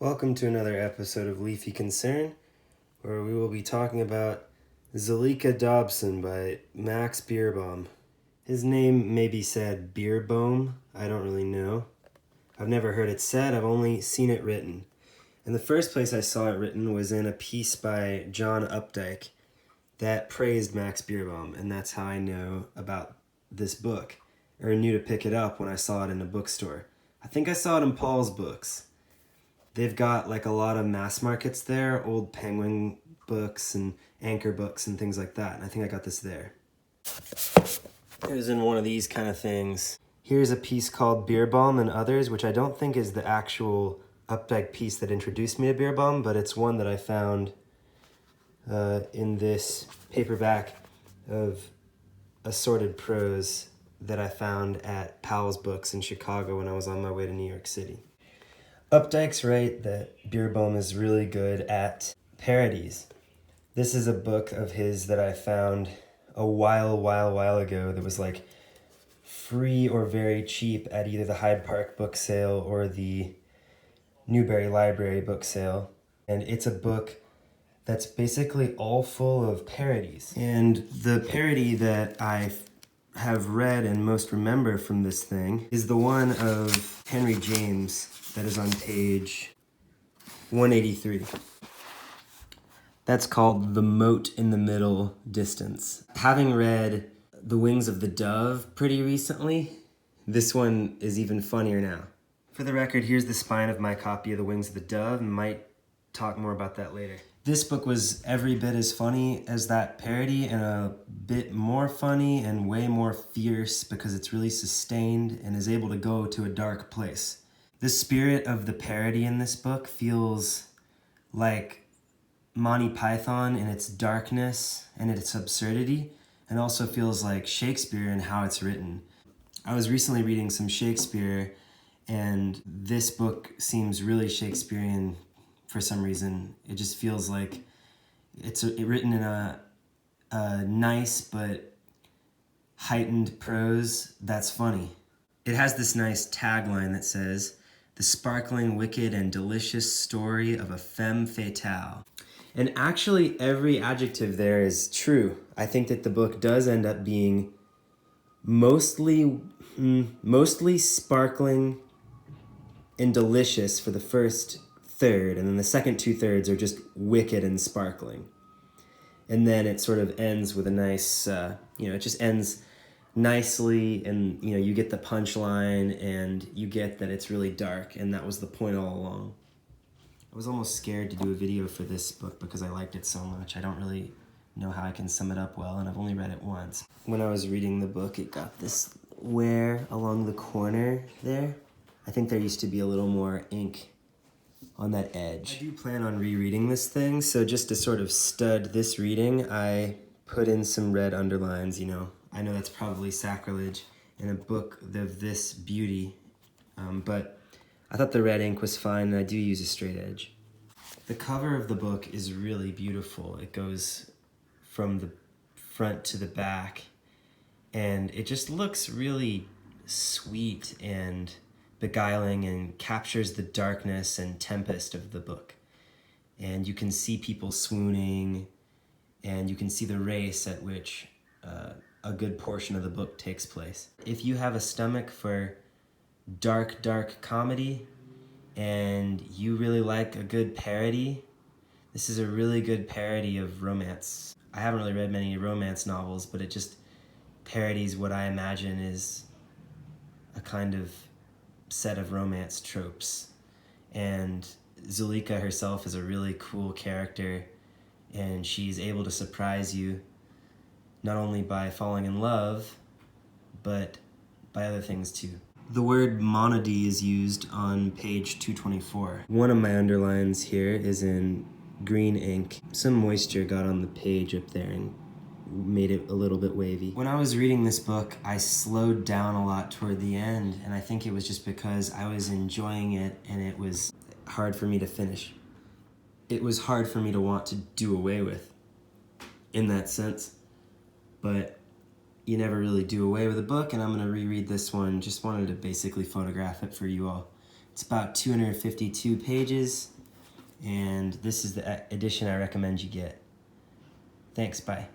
Welcome to another episode of Leafy Concern, where we will be talking about Zuleika Dobson by Max Beerbohm. His name may be said Beerbohm, I don't really know. I've never heard it said, I've only seen it written. And the first place I saw it written was in a piece by John Updike that praised Max Beerbohm, and that's how I know about this book, or knew to pick it up when I saw it in a bookstore. I think I saw it in Paul's Books. They've got like a lot of mass markets there, old Penguin books and Anchor books and things like that. And I think I got this there. It was in one of these kind of things. Here's a piece called Beerbohm and Others, which I don't think is the actual Updike piece that introduced me to Beerbohm, but it's one that I found in this paperback of assorted prose that I found at Powell's Books in Chicago when I was on my way to New York City. Updike's right that Beerbohm is really good at parodies. This is a book of his that I found a while ago that was like free or very cheap at either the Hyde Park book sale or the Newberry Library book sale. And it's a book that's basically all full of parodies. And the parody that I have read and most remember from this thing is the one of Henry James that is on page 183. That's called The Moat in the Middle Distance. Having read The Wings of the Dove pretty recently, this one is even funnier now. For the record, here's the spine of my copy of The Wings of the Dove, and might talk more about that later. This book was every bit as funny as that parody, and a bit more funny and way more fierce because it's really sustained and is able to go to a dark place. The spirit of the parody in this book feels like Monty Python in its darkness and its absurdity, and also feels like Shakespeare in how it's written. I was recently reading some Shakespeare, and this book seems really Shakespearean for some reason. It just feels like it's written in a nice but heightened prose that's funny. It has this nice tagline that says, "The sparkling, wicked, and delicious story of a femme fatale." And actually, every adjective there is true. I think that the book does end up being mostly sparkling and delicious for the first third, and then the second 2/3 are just wicked and sparkling. And then it sort of ends with a nice, it just ends nicely, and you get the punchline, and you get that it's really dark, and that was the point all along. I was almost scared to do a video for this book because I liked it so much. I don't really know how I can sum it up well, and I've only read it once. When I was reading the book, it got this wear along the corner there. I think there used to be a little more ink on that edge. I do plan on rereading this thing, so just to sort of stud this reading, I put in some red underlines, I know that's probably sacrilege in a book of this beauty, but I thought the red ink was fine, and I do use a straight edge. The cover of the book is really beautiful. It goes from the front to the back, and it just looks really sweet and beguiling and captures the darkness and tempest of the book. And you can see people swooning, and you can see the race at which a good portion of the book takes place. If you have a stomach for dark comedy and you really like a good parody, this is a really good parody of romance. I haven't really read many romance novels, but it just parodies what I imagine is a kind of set of romance tropes. And Zuleika herself is a really cool character, and she's able to surprise you not only by falling in love, but by other things too. The word monody is used on page 224. One of my underlines here is in green ink. Some moisture got on the page up there and made it a little bit wavy. When I was reading this book, I slowed down a lot toward the end, and I think it was just because I was enjoying it and it was hard for me to finish. It was hard for me to want to do away with, in that sense. But you never really do away with a book, and I'm going to reread this one. Just wanted to basically photograph it for you all. It's about 252 pages, and this is the edition I recommend you get. Thanks, bye.